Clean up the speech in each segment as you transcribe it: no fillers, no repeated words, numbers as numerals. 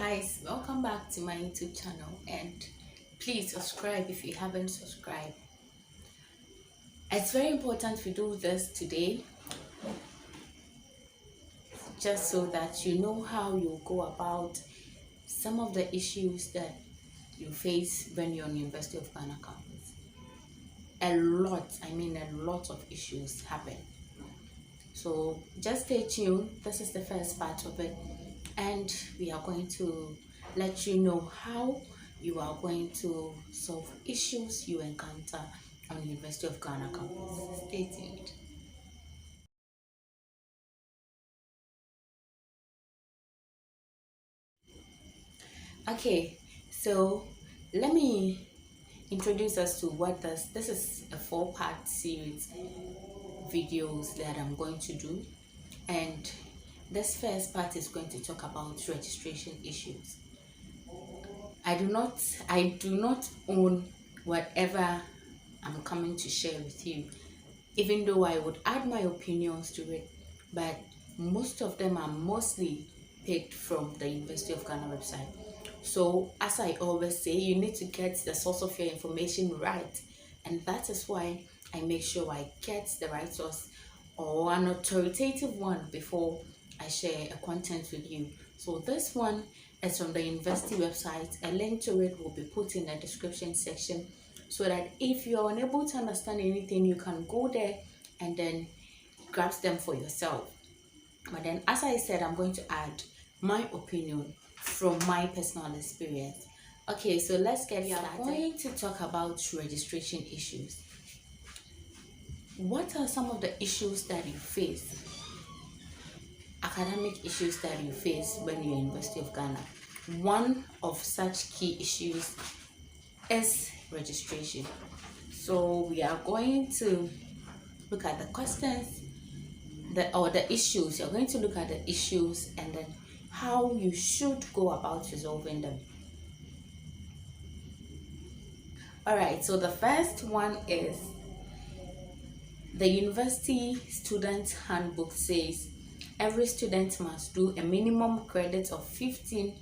Guys, welcome back to my YouTube channel, and please subscribe if you haven't subscribed. It's very important we do this today just so that you know how you go about some of the issues that you face when you're on the University of Ghana campus. A lot of issues happen. So just stay tuned. This is the first part of it, and we are going to let you know how you are going to solve issues you encounter on the University of Ghana campus. Stay tuned. Okay, so let me introduce us to what this is a 4-part series videos that I'm going to do, and this first part is going to talk about registration issues. I do not own whatever I'm coming to share with you, even though I would add my opinions to it, but most of them are mostly picked from the University of Ghana website. So as I always say, you need to get the source of your information right, and that is why I make sure I get the right source or an authoritative one before I share a content with you. So this one is from the university website. A link to it will be put in the description section, so that if you are unable to understand anything, you can go there and then grasp them for yourself. But then, as I said, I'm going to add my opinion from my personal experience. Okay, so let's get started. I'm going to talk about registration issues. What are some of the issues that you face? Academic issues that you face when you're in University of Ghana. One of such key issues is registration. So we are going to look at the questions, the issues. You're going to look at the issues and then how you should go about resolving them. Alright, so the first one is the University Student Handbook says every student must do a minimum credit of 15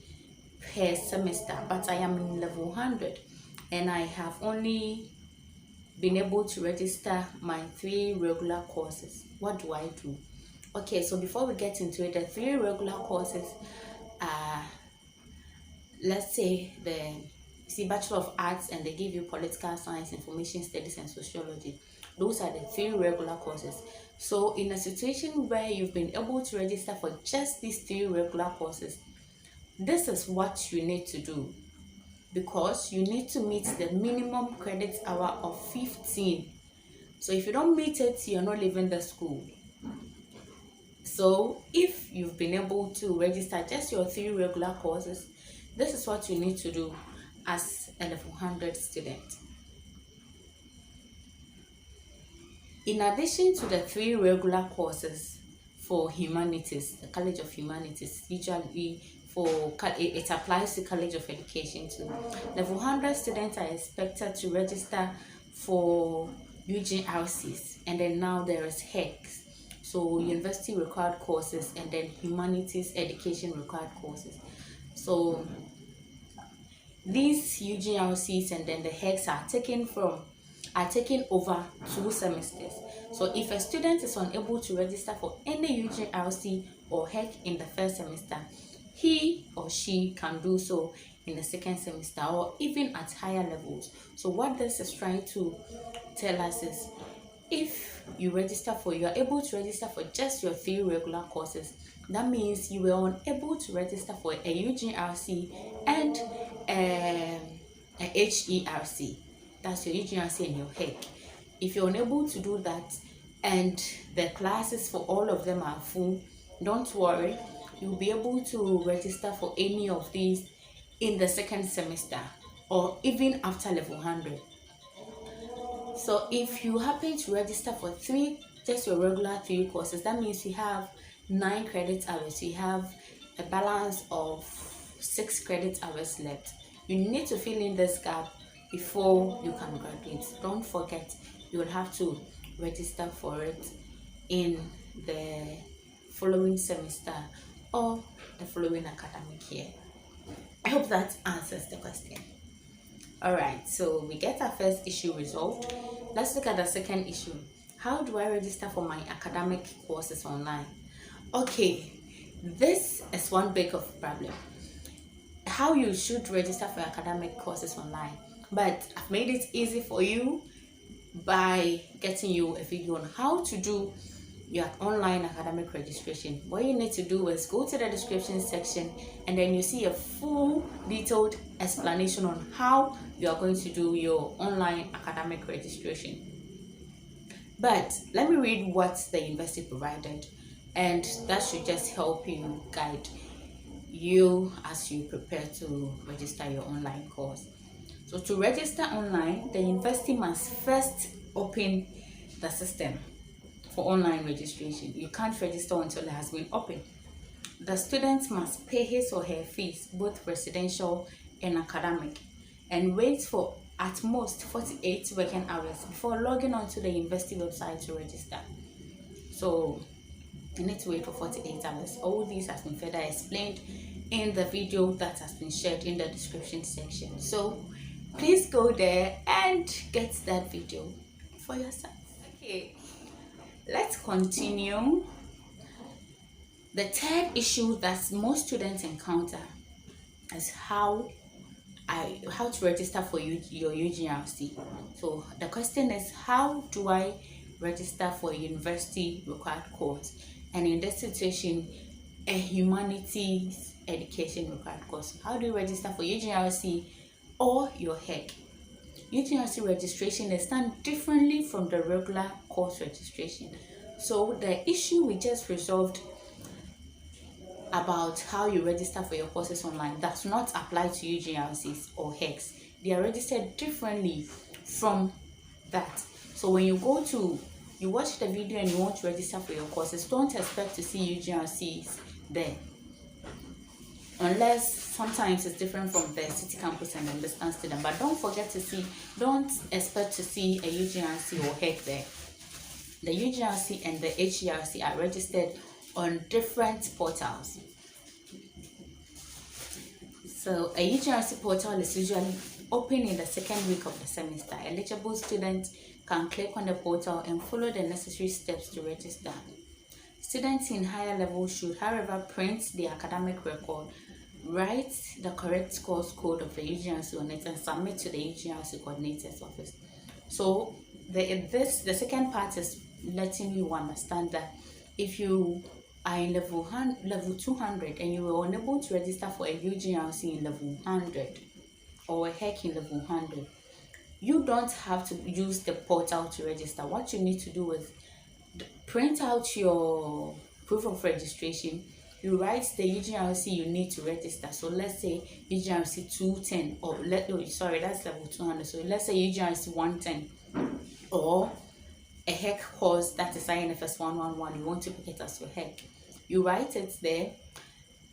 per semester, but I am in level 100 and I have only been able to register my 3 regular courses. What do I do? Okay, so before we get into it, the 3 regular courses are, let's say, Bachelor of Arts, and they give you political science, information studies, and sociology. Those are the 3 regular courses. So in a situation where you've been able to register for just these 3 regular courses, this is what you need to do, because you need to meet the minimum credit hour of 15. So if you don't meet it, you're not leaving the school. So if you've been able to register just your 3 regular courses, this is what you need to do as a level 100 student. In addition to the 3 regular courses for humanities, the College of Humanities, usually it applies to College of Education too. Level 100 students are expected to register for UGRCs, and then now there is HERCs. So university required courses and then humanities education required courses. So these UGRCs and then the HERCs are taken over 2 semesters. So if a student is unable to register for any UGRC or HERC in the first semester, he or she can do so in the second semester or even at higher levels. So what this is trying to tell us is, if you are able to register for just your 3 regular courses, that means you were unable to register for a UGRC and a HERC. That's your UGRC and your HERC. If you're unable to do that and the classes for all of them are full, don't worry, you'll be able to register for any of these in the second semester or even after level 100. So if you happen to register for just your regular 3 courses, that means you have 9 credit hours. You have a balance of 6 credit hours left. You need to fill in this gap before you can graduate. Don't forget, you will have to register for it in the following semester or the following academic year. I hope that answers the question. Alright, so we get our first issue resolved. Let's look at the second issue. How do I register for my academic courses online? Okay, this is one big of problem. How you should register for academic courses online. But I've made it easy for you by getting you a video on how to do your online academic registration. What you need to do is go to the description section, and then you see a full detailed explanation on how you are going to do your online academic registration. But let me read what the university provided, and that should just help you guide you as you prepare to register your online course. So to register online, the university must first open the system for online registration. You can't register until it has been opened. The student must pay his or her fees, both residential and academic, and wait for at most 48 working hours before logging onto the university website to register. So you need to wait for 48 hours. All these has been further explained in the video that has been shared in the description section. So please go there and get that video for yourself. Okay, let's continue. The third issue that most students encounter is how to register for your UGRC. So the question is, how do I register for a university required course? And in this situation, a humanities education required course. How do you register for UGRC or your HERC? UGRC registration is done differently from the regular course registration. So the issue we just resolved about how you register for your courses online does not apply to UGRCs or HERCs. They are registered differently from that. So when you watch the video and you want to register for your courses, don't expect to see UGRCs there, unless sometimes it's different from the city campus and the distance student. But don't expect to see a UGRC or HERC there. The UGRC and the HERC are registered on different portals. So a UGRC portal is usually open in the second week of the semester. Eligible students can click on the portal and follow the necessary steps to register. Students in higher levels should, however, print the academic record, write the correct course code of the UGRC on it, and submit to the UGRC coordinator's office. So the second part is letting you understand that if you are in level 200 and you were unable to register for a UGRC in level 100 or a HERC in level 100, you don't have to use the portal to register. What you need to do is print out your proof of registration. You write the UGRC you need to register. So let's say UGRC 210, or that's level 200. So let's say UGRC 110, or a HERC course that is INFS 111. You want to pick it as your HERC. You write it there.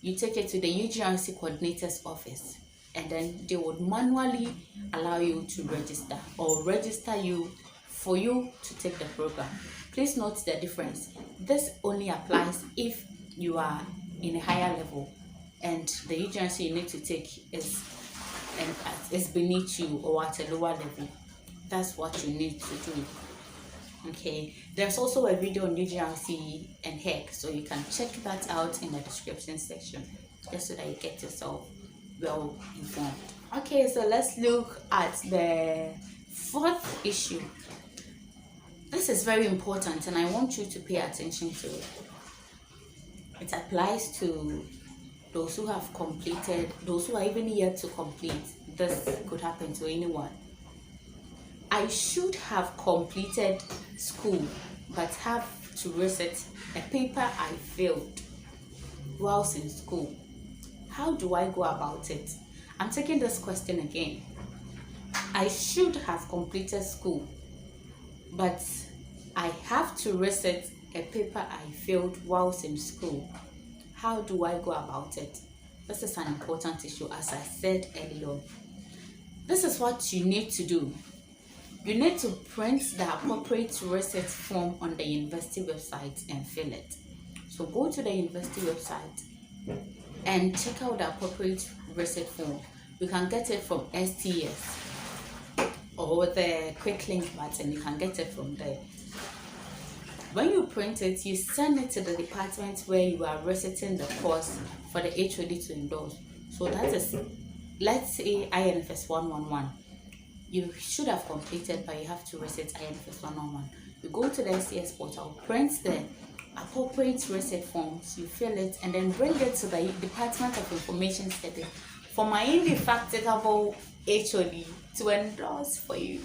You take it to the UGRC coordinator's office, and then they would manually allow you to register, or register you for you to take the program. Please note the difference. This only applies if you are in a higher level and the UGRC you need to take is beneath you or at a lower level. That's what you need to do. Okay, there's also a video on UGRC and HERC, so you can check that out in the description section, just so that you get yourself well informed. Okay, so let's look at the fourth issue. This is very important and I want you to pay attention to it. It applies to those who have completed, those who are even yet to complete. This could happen to anyone. I should have completed school but have to resit a paper I failed whilst in school. How do I go about it? I'm taking this question again. I should have completed school, but I have to resit a paper I failed whilst in school. How do I go about it? This is an important issue, as I said earlier. This is what you need to do. You need to print the appropriate resit form on the university website and fill it. So go to the university website and check out the appropriate receipt form. You can get it from STS or the quick link button. You can get it from there. When you print it, you send it to the department where you are reciting the course for the HOD to endorse. So that is, let's say INFS 111. You should have completed, but you have to recite INFS 111. You go to the SCS portal, print the appropriate receipt forms, you fill it, and then bring it to the Department of Information Studies for my indefatigable HOD to endorse for you.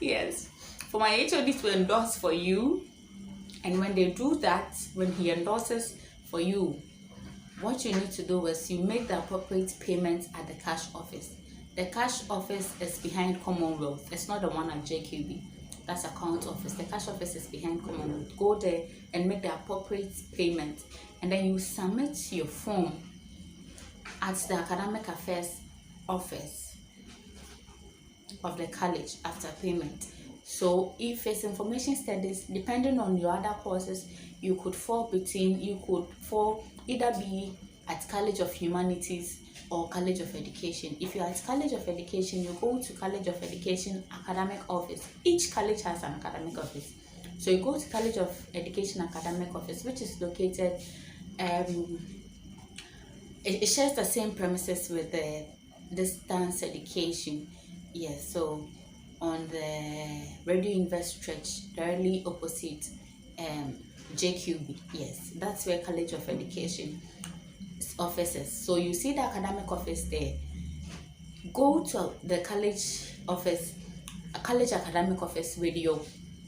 Yes, for my HOD to endorse for you. And when they do that, when he endorses for you, what you need to do is you make the appropriate payment at the cash office. The cash office is behind Commonwealth. It's not the one at JQB. That's account office. The cash office is behind Commonwealth. Go there and make the appropriate payment. And then you submit your form at the academic affairs office of the college after payment. So if it's information studies, depending on your other courses, you could fall either be at College of Humanities or College of Education. If you're at College of Education, you go to College of Education academic office. Each college has an academic office. So you go to College of Education academic office, which is located, it shares the same premises with the distance education. Yes, so on the Radio Invest Church, directly opposite JQB. Yes, that's where College of Education offices. So you see the academic office there. Go to the college office, a college academic office with your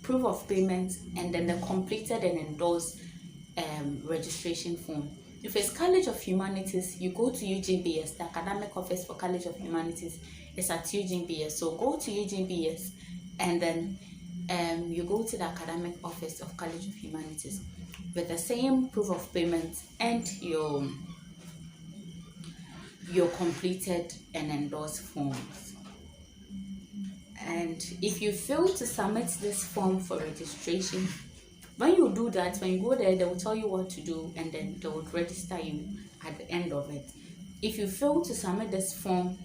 proof of payment and then the completed and endorsed registration form. If it's College of Humanities, you go to UGBS. The academic office for College of Humanities is at UGBS. So go to UGBS and then you go to the academic office of College of Humanities with the same proof of payment and your completed and endorsed forms. And if you fail to submit this form for registration, when you do that, when you go there, they will tell you what to do and then they will register you at the end of it. If you fail to submit this form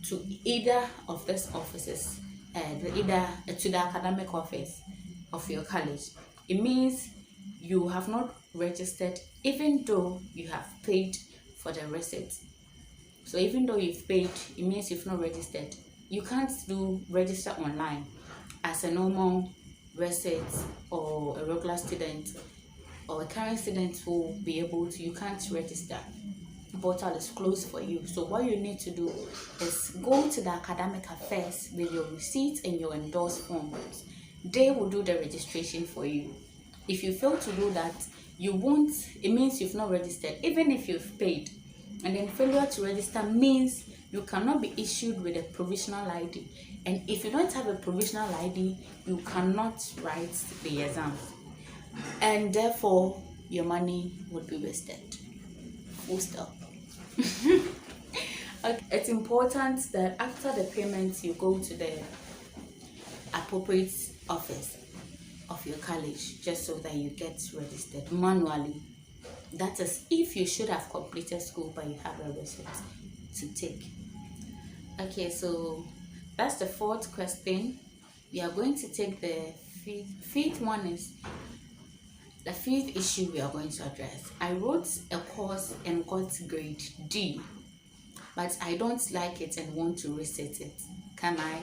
to either of these offices, either to the academic office of your college, it means you have not registered even though you have paid for the receipt. So even though you've paid, it means you've not registered. You can't register online as a normal resident or a regular student or a current student will be able to. You can't register. The portal is closed for you. So what you need to do is go to the academic affairs with your receipt and your endorsed forms. They will do the registration for you. If you fail to do that, you won't. It means you've not registered, even if you've paid. And then failure to register means you cannot be issued with a provisional ID. And if you don't have a provisional ID, you cannot write the exam. And therefore, your money would be wasted. Full stop. Okay. It's important that after the payment, you go to the appropriate office of your college just so that you get registered manually. That is if you should have completed school but you have a receipt to take. Okay, so that's the fourth question. We are going to take the fifth one. Is the fifth issue we are going to address. I wrote a course and got grade D, but I don't like it and want to reset it. Can I?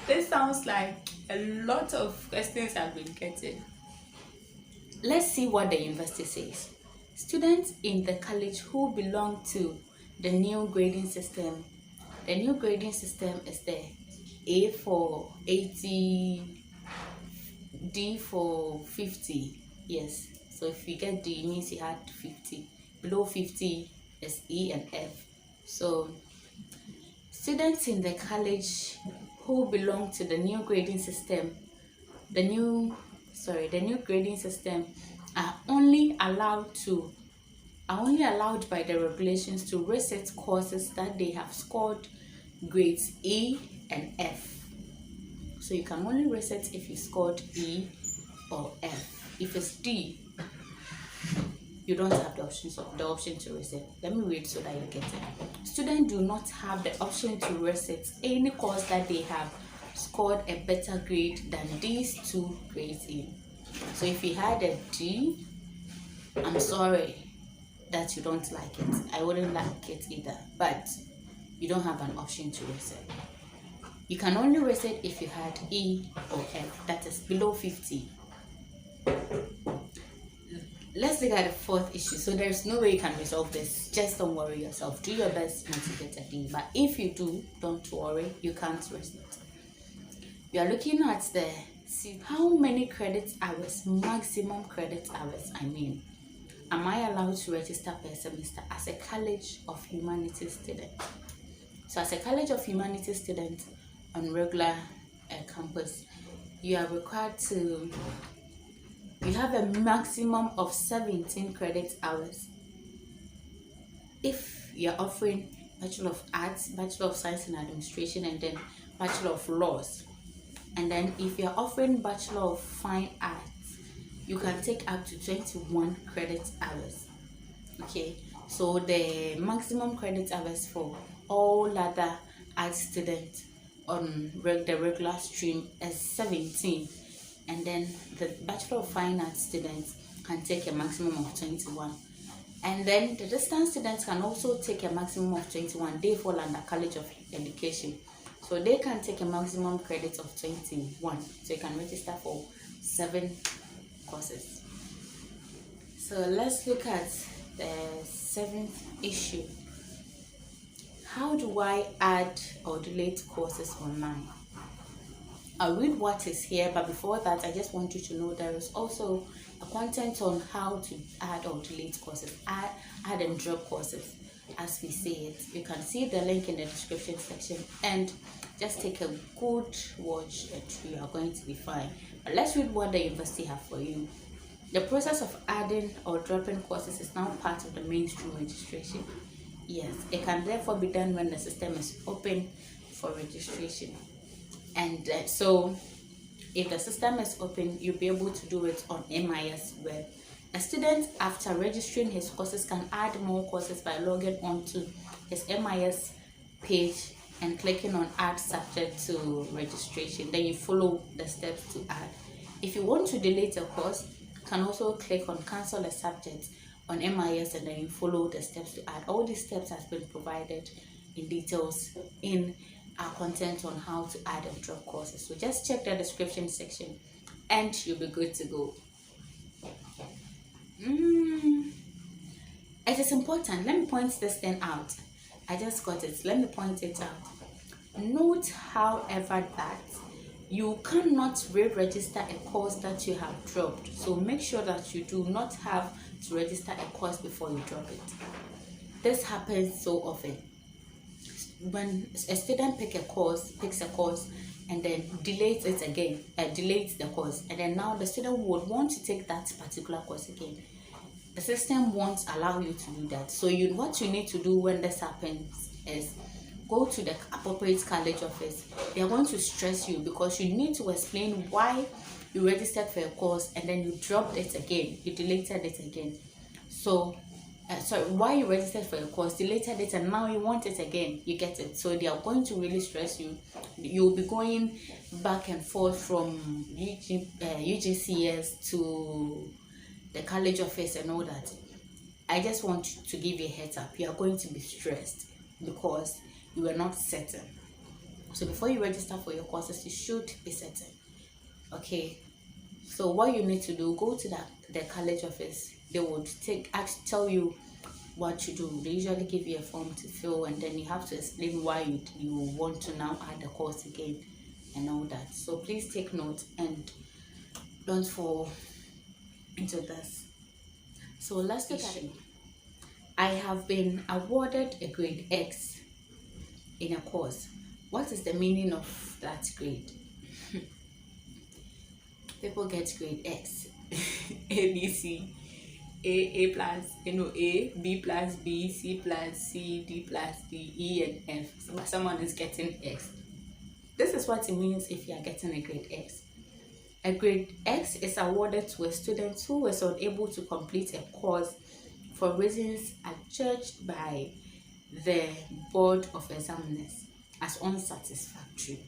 This sounds like a lot of questions I've been getting. Let's see what the university says. Students in the college who belong to the new grading system. The new grading system is the A for 80, D for 50. Yes. So if you get D, it means you had 50. Below 50 is E and F. So students in the college who belong to the new grading system, the new grading system are only allowed by the regulations to reset courses that they have scored grades E and F. So you can only reset if you scored E or F. If it's D, you don't have the option to resit. Let me read so that you get it. Students do not have the option to resit any course that they have scored a better grade than these two grades in. So if you had a D, I'm sorry that you don't like it. I wouldn't like it either, but you don't have an option to resit. You can only resit if you had E or F, that is below 50. Let's look at the fourth issue. So there's no way you can resolve this. Just don't worry yourself. Do your best not to get a D. But if you do, don't worry, you can't resit. We are looking at the how many credit hours, maximum credit hours, am I allowed to register per semester as a College of Humanities student? So as a College of Humanities student on regular campus, you are required to, you have a maximum of 17 credit hours. If you're offering Bachelor of Arts, Bachelor of Science and Administration, and then Bachelor of Laws, and then if you're offering Bachelor of Fine Arts, you can take up to 21 credit hours. Okay, so the maximum credit hours for all other art students on the regular stream is 17, and then the Bachelor of Fine Arts students can take a maximum of 21, and then the distance students can also take a maximum of 21. They fall under College of Education, so they can take a maximum credit of 21, so you can register for 7 courses. So let's look at the 7th issue. How do I add or delete courses online? I'll read what is here, but before that, I just want you to know there is also a content on how to add or delete courses, add and drop courses, as we say it. You can see the link in the description section, and just take a good watch and you are going to be fine. But let's read what the university have for you. The process of adding or dropping courses is now part of the mainstream registration. Yes, it can therefore be done when the system is open for registration. And so if the system is open, you'll be able to do it on MIS Web. A student, after registering his courses, can add more courses by logging on to his MIS page and clicking on Add Subject to Registration. Then you follow the steps to add. If you want to delete a course, you can also click on Cancel a Subject on MIS, and then you follow the steps to add. All these steps has been provided in details in our content on how to add and drop courses. So just check the description section and you'll be good to go. It is important. Let me point this thing out. I just got it. Let me point it out. Note, however, that you cannot re-register a course that you have dropped. So make sure that you do not have to register a course before you drop it. This happens so often. When a student picks a course and then deletes it again, deletes the course, and then now the student would want to take that particular course again. The system won't allow you to do that. So what you need to do when this happens is go to the appropriate college office. They are going to stress you because you need to explain why you registered for a course and then you dropped it again, you deleted it again. So why you registered for a course, deleted it, and now you want it again. You get it? So they are going to really stress you. You'll be going back and forth from UGCS to the college office and all that. I just want to give you a heads up. You are going to be stressed because you are not certain. So before you register for your courses, you should be certain. Okay. So what you need to do, go to the college office. They would tell you what to do. They usually give you a form to fill, and then you have to explain why you want to now add the course again and all that. So please take note and don't fall into this. So let's look at it. I have been awarded a grade X in a course. What is the meaning of that grade? People get grade X, A, B, C, A plus, A, B plus, B, C plus, C, D plus, D, E, and F. So someone is getting X. This is what it means if you are getting a grade X. A grade X is awarded to a student who was unable to complete a course for reasons adjudged by the Board of Examiners as unsatisfactory.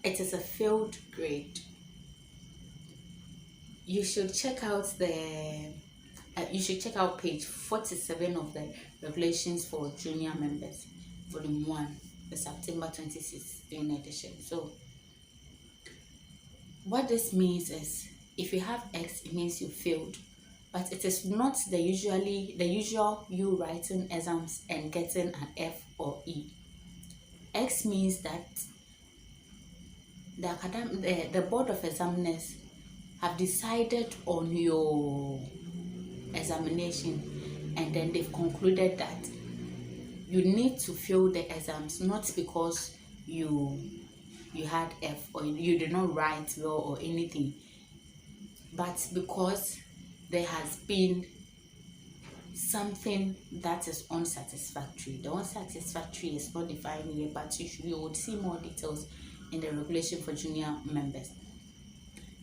It is a failed grade. You should check out page 47 of the regulations for junior members, volume 1, the September 2016 edition. So what this means is, if you have X, it means you failed, but it is not the usual you writing exams and getting an F or E. X means that the Board of Examiners have decided on your examination, and then they've concluded that you need to fail the exams, not because you had F or you did not write well or anything, but because there has been something that is unsatisfactory. The unsatisfactory is not defined here, but you would see more details in the regulation for junior members.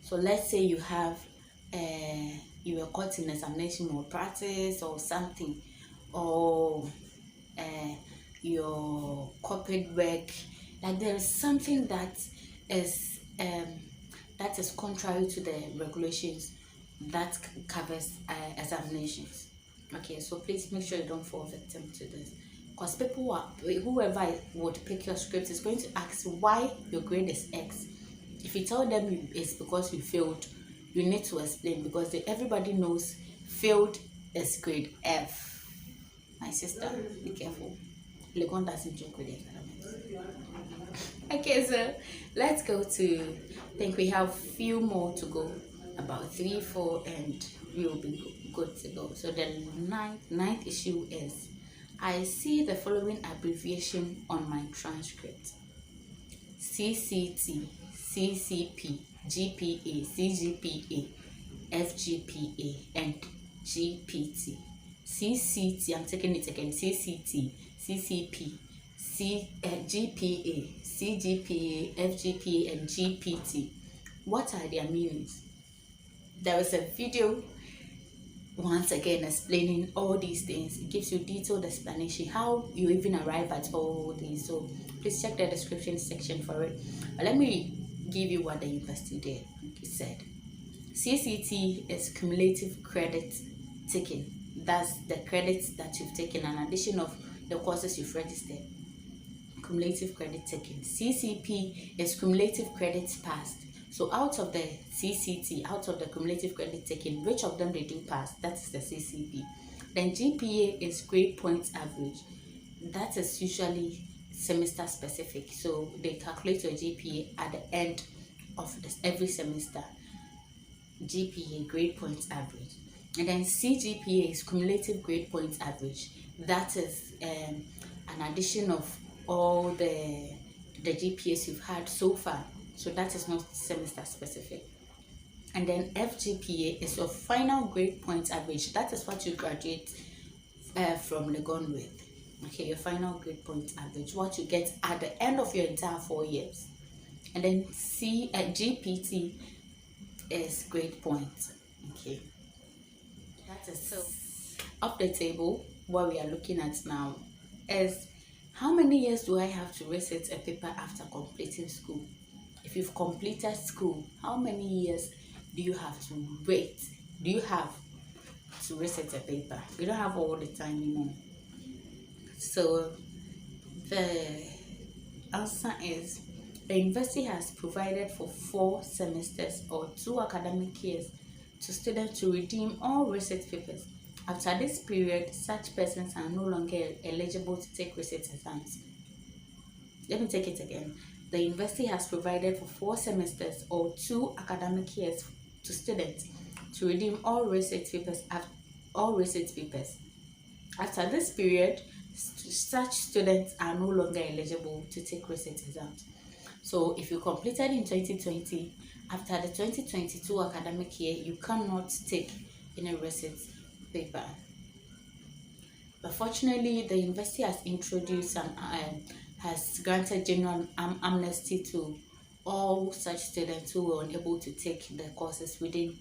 So let's say you have you were caught in examination or practice or something, or your corporate work, like there is something that is contrary to the regulations that covers examinations. Okay, so please make sure you don't fall victim to this, because whoever would pick your script is going to ask why your grade is X. If you tell them it's because you failed, you need to explain, because everybody knows failed is grade F. My sister, be careful. Legon doesn't joke with it. Okay, so let's go to, I think we have few more to go, about 3, 4, and we will be good to go. So the ninth issue is, I see the following abbreviation on my transcript: CCT, CCP, GPA, CGPA, FGPA, and GPT. CCT, I'm taking it again: CCT, CCP, GPA, CGPA, FGPA, and GPT. What are their meanings? There is a video once again explaining all these things. It gives you detailed explanation how you even arrive at all these, so please check the description section for it. But let me give you what the university did. It said CCT is cumulative credit taken. That's the credits that you've taken, an addition of the courses you've registered. Cumulative credit taken. CCP is cumulative credits passed. So out of the CCT, out of the cumulative credit taken, which of them did you pass? That is the CCP. Then GPA is grade points average. That is usually semester specific. So they calculate your GPA at the end of every semester. GPA, grade points average. And then CGPA is cumulative grade points average. That is an addition of all the GPAs you've had so far. So that is not semester specific. And then FGPA is your final grade points average. That is what you graduate from Legon with. Okay, your final grade points average, what you get at the end of your entire 4 years. And then GPT is grade points. Okay, that is so. Up the table, what we are looking at now is, how many years do I have to resit a paper after completing school? If you've completed school, how many years do you have to wait? Do you have to resit a paper? You don't have all the time anymore. So the answer is, the university has provided for 4 semesters or 2 academic years to students to redeem all resit papers. After this period, such persons are no longer eligible to take resit exams. Let me take it again. The university has provided for 4 semesters or 2 academic years to students to redeem all resit papers. After this period, such students are no longer eligible to take resit exams. So if you completed in 2020, after the 2022 academic year, you cannot take any resit paper. But fortunately, the university has introduced has granted general amnesty to all such students who were unable to take the courses within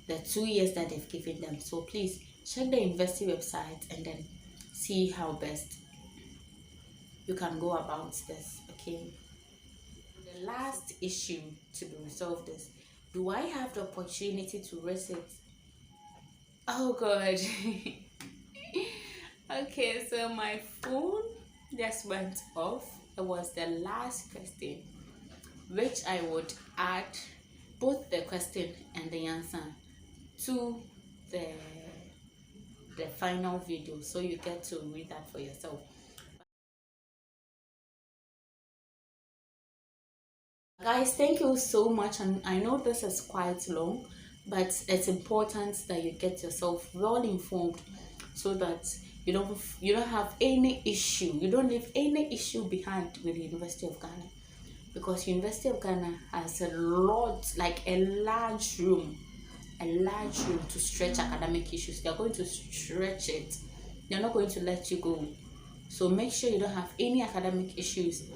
the 2 years that they've given them. So please check the university website and then see how best you can go about this. Okay, the last issue to be resolved is, do I have the opportunity to resit? Oh god. Okay, so my phone just went off. It was the last question, which I would add both the question and the answer to the final video, so you get to read that for yourself. Guys, thank you so much, and I know this is quite long, but it's important that you get yourself well informed so that you don't have any issue, you don't leave any issue behind with the University of Ghana, because University of Ghana has a lot, like a large room to stretch academic issues. They're going to stretch it. They're not going to let you go. So make sure you don't have any academic issues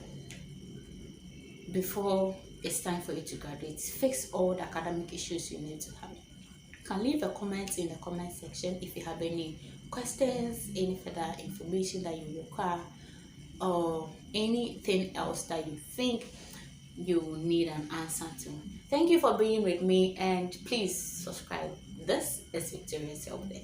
before it's time for you to graduate. Fix all the academic issues you need to have. You can leave a comment in the comment section if you have any questions, any further information that you require, or anything else that you think you need an answer to. Thank you for being with me, and please subscribe. This is Victoria's Help There.